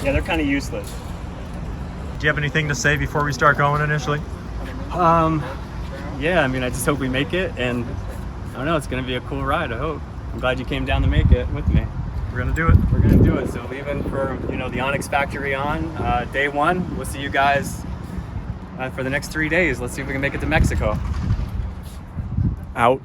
Yeah, they're kind of useless. Do you have anything to say before we start going initially? Yeah, I mean, I just hope we make it, and I don't know, it's gonna be a cool ride, I hope. I'm glad you came down to make it with me. We're gonna do it. We're gonna do it. So leaving for, you know, the ONYX factory on day one. We'll see you guys for the next 3 days. Let's see if we can make it to Mexico. Out.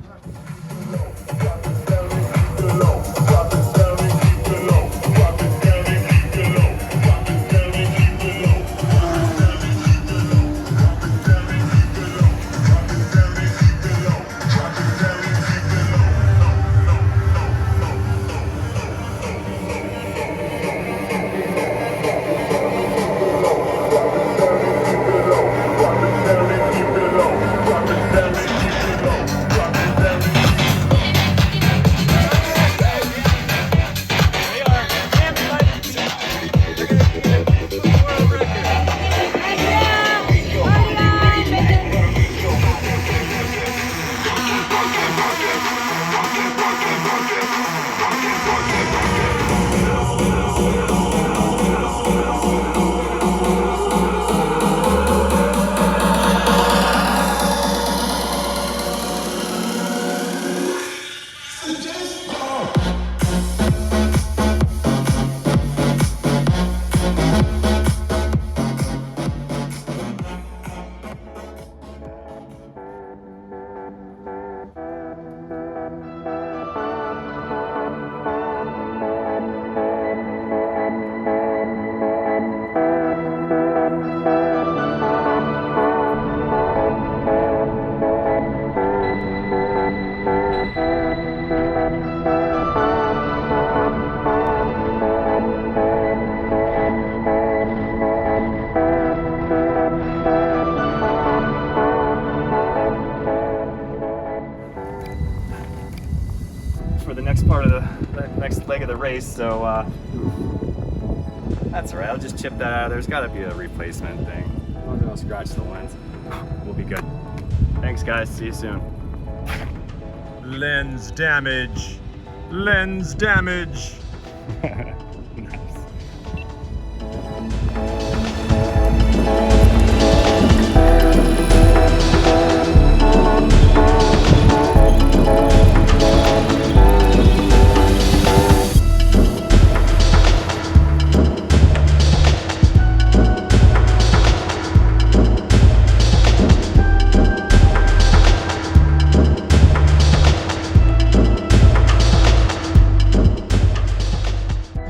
For the next part of the next leg of the race, so that's all right. I'll just chip that out. There's got to be a replacement thing. As long as I don't scratch the lens, we'll be good. Thanks, guys. See you soon. Lens damage. Lens damage. Nice.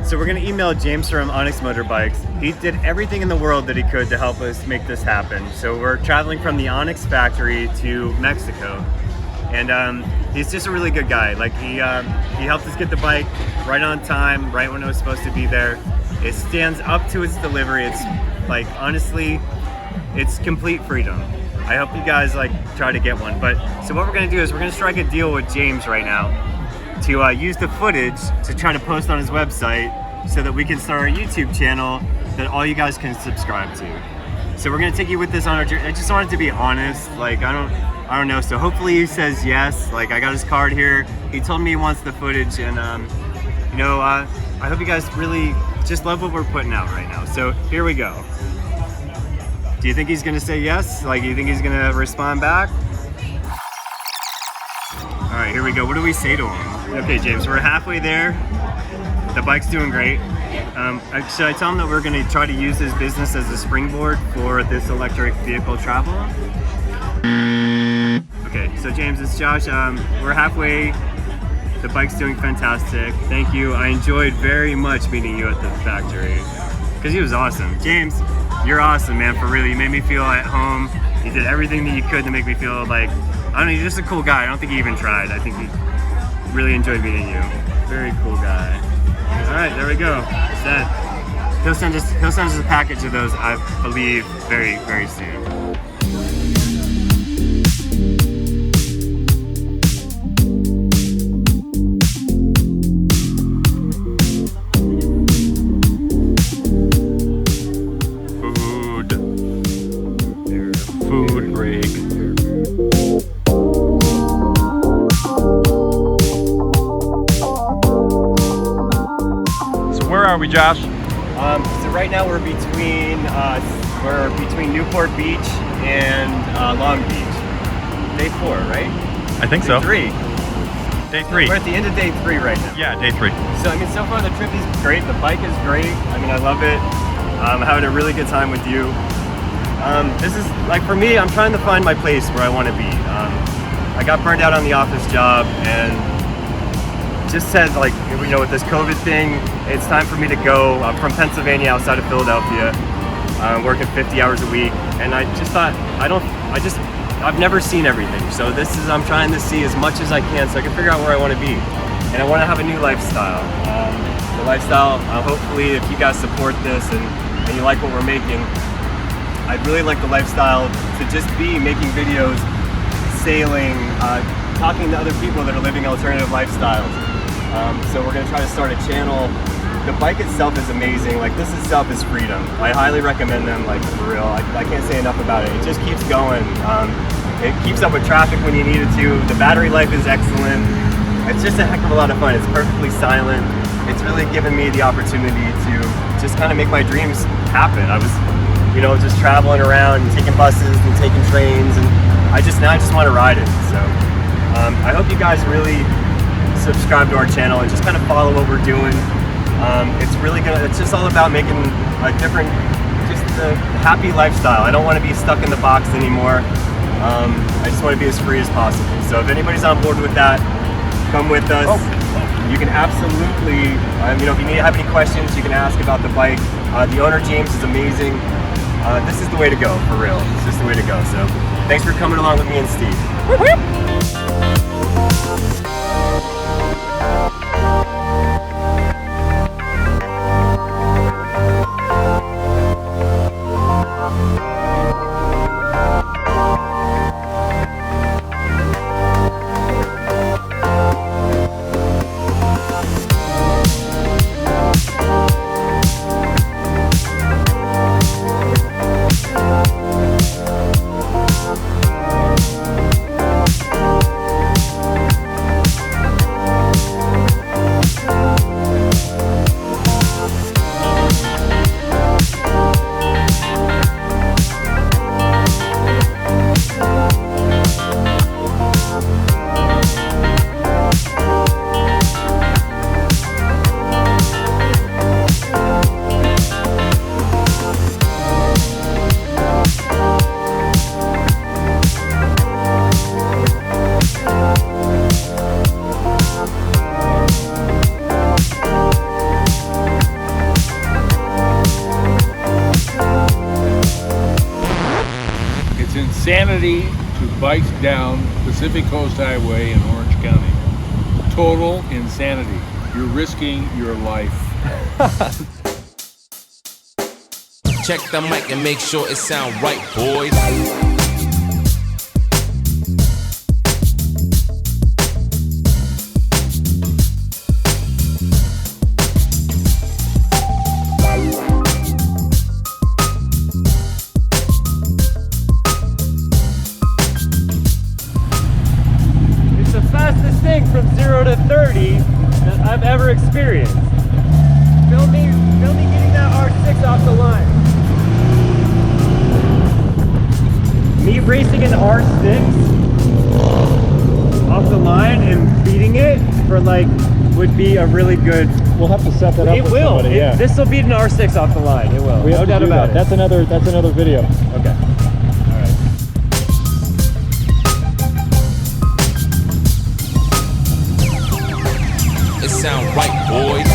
So we're gonna email James from ONYX Motorbikes. He did everything in the world that he could to help us make this happen. So we're traveling from the ONYX factory to Mexico. And he's just a really good guy. Like he helped us get the bike right on time, right when it was supposed to be there. It stands up to its delivery. It's like, honestly, it's complete freedom. I hope you guys like try to get one. But so what we're gonna do is we're gonna strike a deal with James right now to use the footage to try to post on his website so that we can start our YouTube channel that all you guys can subscribe to. So we're gonna take you with this on our journey. I just wanted to be honest. Like I don't know. So hopefully he says yes. Like I got his card here. He told me he wants the footage, and you know, I hope you guys really just love what we're putting out right now. So here we go. Do you think he's gonna say yes? Like, do you think he's gonna respond back? All right, here we go. What do we say to him? Okay, James, we're halfway there. The bike's doing great. Should I tell him that we're gonna try to use his business as a springboard for this electric vehicle travel? Okay, so James, it's Josh. We're halfway. The bike's doing fantastic. Thank you. I enjoyed very much meeting you at the factory because he was awesome. James, you're awesome, man. For real, you made me feel at home. You did everything that you could to make me feel like, I don't know, you're just a cool guy. I don't think he even tried. I think he really enjoyed meeting you. Very cool guy. All right, there we go. Set. He'll send us a package of those, I believe, very, very soon. Food break. So where are we, Josh? So right now we're between Newport Beach and Long Beach. Day 4, right? I think so. Day 3. Day 3. We're at the end of day 3 right now. Yeah, day 3. So I mean, so far the trip is great. The bike is great. I mean, I love it. I'm having a really good time with you. This is like, for me, I'm trying to find my place where I want to be. I got burned out on the office job and just said, like, you know, with this COVID thing, it's time for me to go. I'm from Pennsylvania, outside of Philadelphia. I'm working 50 hours a week, and I just thought, I've never seen everything. So I'm trying to see as much as I can so I can figure out where I want to be. And I want to have a new lifestyle. The lifestyle, hopefully, if you guys support this and you like what we're making, I'd really like the lifestyle to just be making videos, sailing, talking to other people that are living alternative lifestyles. So we're going to try to start a channel. The bike itself is amazing. Like, this itself is freedom. I highly recommend them, like, for real. I can't say enough about it. It just keeps going. It keeps up with traffic when you need it to. The battery life is excellent. It's just a heck of a lot of fun. It's perfectly silent. It's really given me the opportunity to just kind of make my dreams happen. I was, you know, just traveling around and taking buses and taking trains, and now I just want to ride it. So I hope you guys really subscribe to our channel and just kind of follow what we're doing. It's just all about making a different, just a happy lifestyle. I don't want to be stuck in the box anymore. I just want to be as free as possible. So if anybody's on board with that, come with us. You can absolutely, you know, if you have any questions, you can ask about the bike. The owner, James, is amazing. This is the way to go, for real. It's just the way to go. So thanks for coming along with me and Steve. Insanity to bike down Pacific Coast Highway in Orange County. Total insanity. You're risking your life. Check the mic and make sure it sound right, boys. From 0 to 30 that I've ever experienced. Film me getting that R6 off the line. Me racing an R6 off the line and beating it for like would be a really good. We'll have to set that up. It with will. somebody, yeah. This will beat an R6 off the line. It will. No doubt about it. That's another video. Okay. All right. It sound right, boys.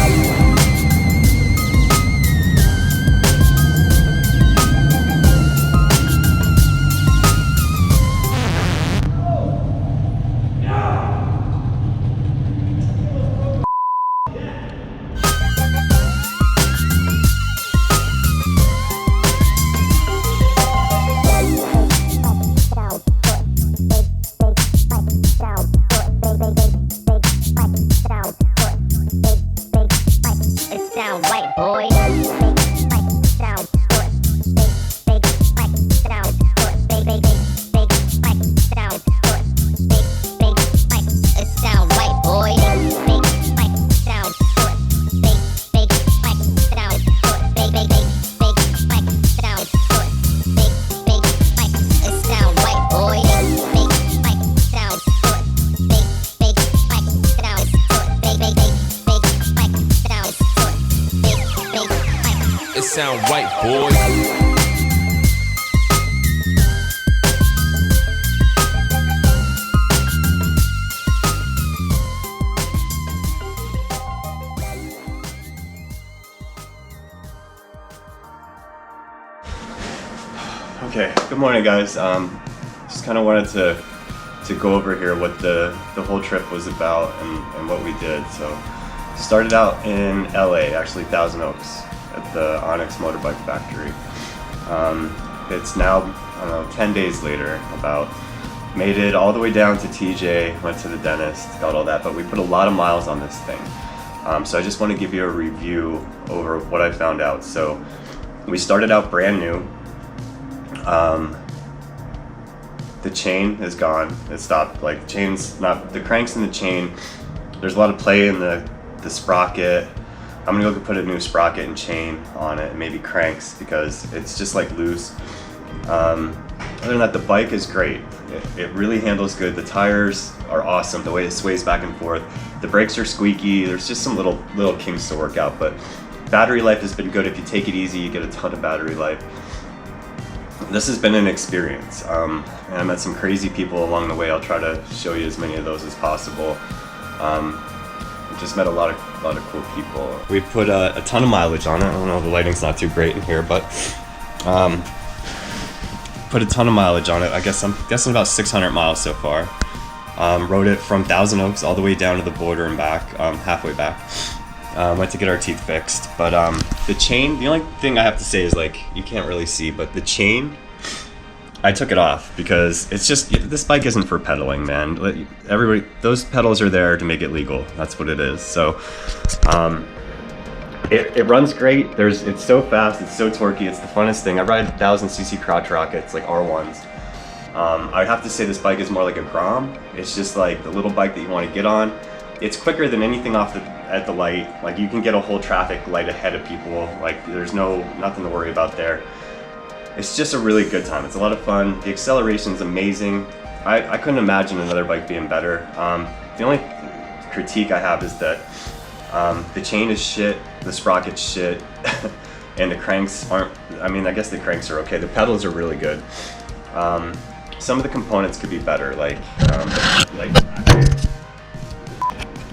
it sound right, boys. Okay, good morning guys. Just kind of wanted to go over here what the whole trip was about and what we did. So started out in LA, actually Thousand Oaks, at the ONYX Motorbike factory. It's now, I don't know, 10 days later about. Made it all the way down to TJ, went to the dentist, got all that, but we put a lot of miles on this thing. So I just want to give you a review over what I found out. So we started out brand new. The chain is gone. It stopped. Like the chain's not, the cranks in the chain, there's a lot of play in the sprocket. I'm gonna go put a new sprocket and chain on it, and maybe cranks, because it's just like loose. Other than that, the bike is great. It really handles good. The tires are awesome, the way it sways back and forth. The brakes are squeaky. There's just some little kinks to work out, but battery life has been good. If you take it easy, you get a ton of battery life. This has been an experience, and I met some crazy people along the way. I'll try to show you as many of those as possible. Just met a lot of cool people. We put a ton of mileage on it. I don't know, the lighting's not too great in here, but put a ton of mileage on it. I guess I'm guessing about 600 miles so far. Rode it from Thousand Oaks all the way down to the border and back, halfway back. Went to get our teeth fixed, but the chain, the only thing I have to say is, like, you can't really see, but the chain, I took it off because it's just, this bike isn't for pedaling, man. Everybody, those pedals are there to make it legal. That's what it is. So it runs great. It's so fast, it's so torquey, it's the funnest thing. I ride 1000cc crotch rockets, like R1s. I have to say this bike is more like a Grom. It's just like the little bike that you want to get on. It's quicker than anything at the light. Like, you can get a whole traffic light ahead of people. Like, there's nothing to worry about there. It's just a really good time. It's a lot of fun. The acceleration's amazing. I couldn't imagine another bike being better. The only critique I have is that the chain is shit, the sprocket's shit, and the cranks aren't, I mean, I guess the cranks are okay. The pedals are really good. Some of the components could be better, like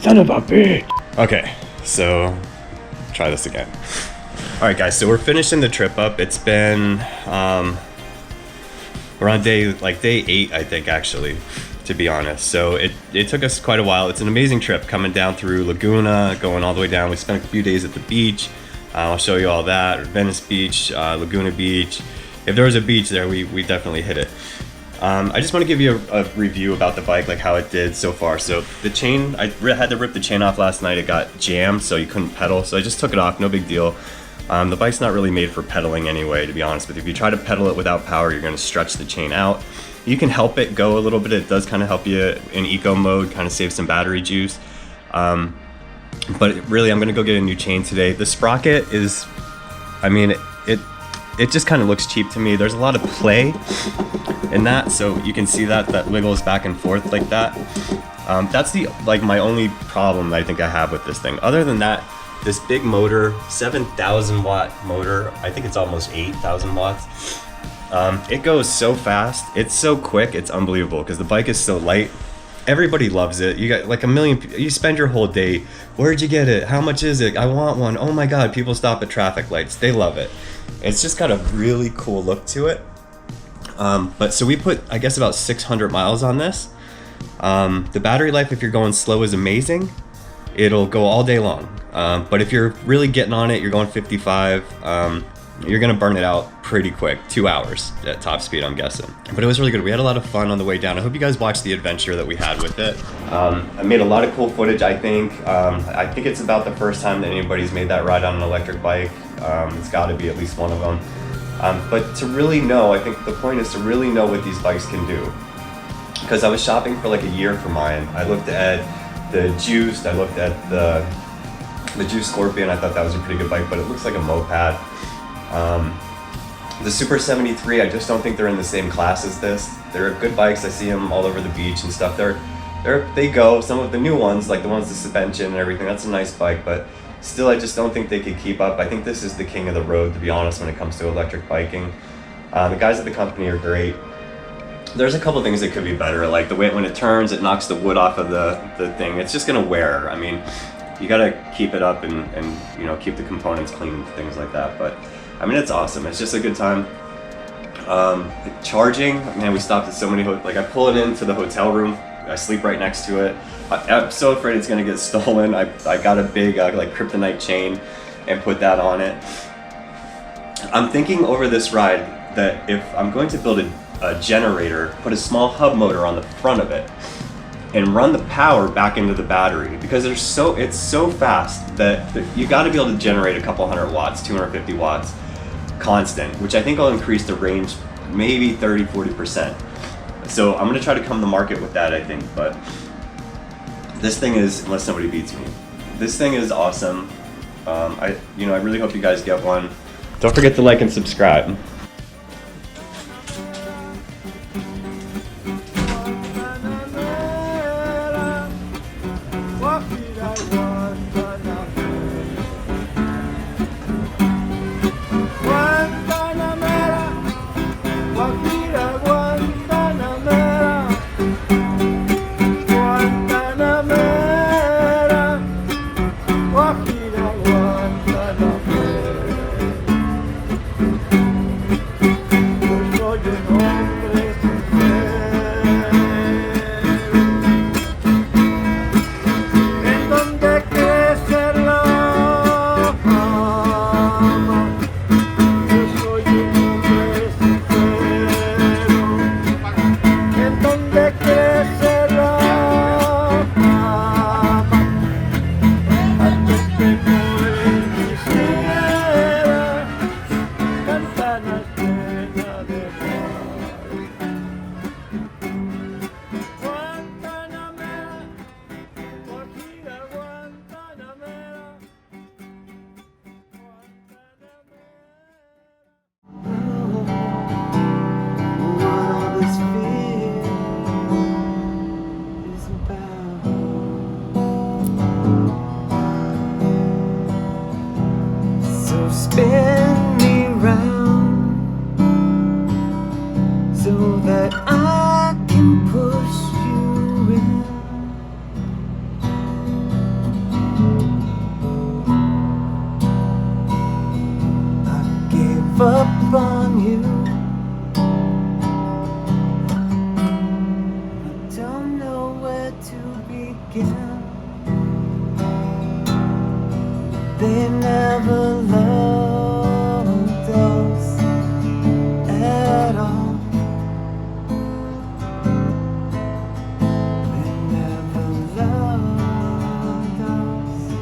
son of a bitch. Okay, so try this again. All right, guys. So we're finishing the trip up. It's been we're on day 8, I think, actually, to be honest. So it took us quite a while. It's an amazing trip coming down through Laguna, going all the way down. We spent a few days at the beach. I'll show you all that. Venice Beach, Laguna Beach. If there was a beach there, we definitely hit it. I just want to give you a review about the bike, like how it did so far. So the chain, I had to rip the chain off last night. It got jammed, so you couldn't pedal. So I just took it off, no big deal. The bike's not really made for pedaling anyway, to be honest. But if you try to pedal it without power, you're going to stretch the chain out. You can help it go a little bit. It does kind of help you in eco mode, kind of save some battery juice. But really, I'm going to go get a new chain today. The sprocket is, I mean, it just kind of looks cheap to me. There's a lot of play in that, so you can see that wiggles back and forth like that. That's my only problem that I think I have with this thing. Other than that, this big motor, 7,000 watt motor, I think it's almost 8,000 watts. It goes so fast, it's so quick, it's unbelievable, because the bike is so light. Everybody loves it. You got like a million people. You spend your whole day, where'd you get it? How much is it? I want one. Oh my God, people stop at traffic lights. They love it. It's just got a really cool look to it. But so we put, I guess, about 600 miles on this. The battery life, if you're going slow, is amazing. It'll go all day long. But if you're really getting on it, you're going 55, you're gonna burn it out pretty quick, 2 hours at top speed, I'm guessing. But it was really good. We had a lot of fun on the way down. I hope you guys watched the adventure that we had with it. I made a lot of cool footage, I think. I think it's about the first time that anybody's made that ride on an electric bike. It's gotta be at least one of them. But to really know, I think the point is to really know what these bikes can do. Because I was shopping for like a year for mine. I looked at the Juiced, I looked at the Juiced Scorpion. I thought that was a pretty good bike, but it looks like a moped. The Super 73, I just don't think they're in the same class as this. They're good bikes. I see them all over the beach and stuff. They go. Some of the new ones, like the ones with suspension and everything, that's a nice bike, but Still, I just don't think they could keep up. I think this is the king of the road, to be honest, when it comes to electric biking. The guys at the company are great. There's a couple things that could be better, like the way when it turns, it knocks the wood off of the thing. It's just gonna wear. I mean, you gotta keep it up and you know, keep the components clean and things like that. But I mean, it's awesome. It's just a good time. Charging, man, we stopped at so many, like I pull it into the hotel room, I sleep right next to it. I'm so afraid it's gonna get stolen. I got a big like kryptonite chain and put that on it. I'm thinking over this ride that if I'm going to build a generator, put a small hub motor on the front of it and run the power back into the battery, because it's so fast that you got to be able to generate a couple hundred watts, 250 watts constant, which I think will increase the range maybe 30-40%. So I'm going to try to come to market with that, I think. But this thing is, unless somebody beats me, this thing is awesome. I really hope you guys get one. Don't forget to like and subscribe. Spin me round so that I can push you in. I gave up on you. I don't know where to begin. They never loved us at all. They never loved us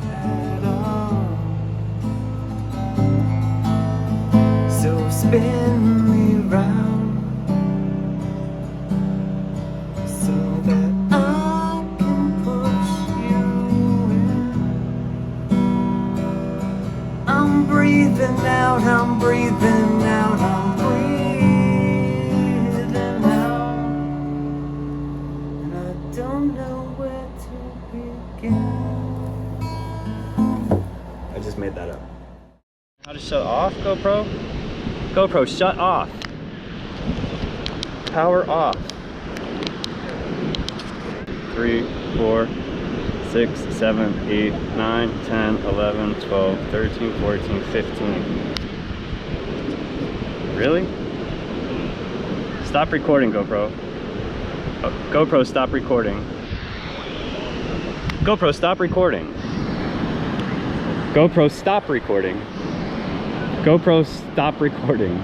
at all. So spin me round so that I can push you in. I'm breathing out, I'm breathing out, I'm breathing out. And I don't know where to begin. I just made that up. How to shut off, GoPro? GoPro, shut off. Power off. 3, 4, 6, 7, 8, 9, 10, 11, 12, 13, 14, 15. Really? Stop recording, GoPro. Oh, GoPro, stop recording. GoPro, stop recording. GoPro, stop recording. GoPro, stop recording.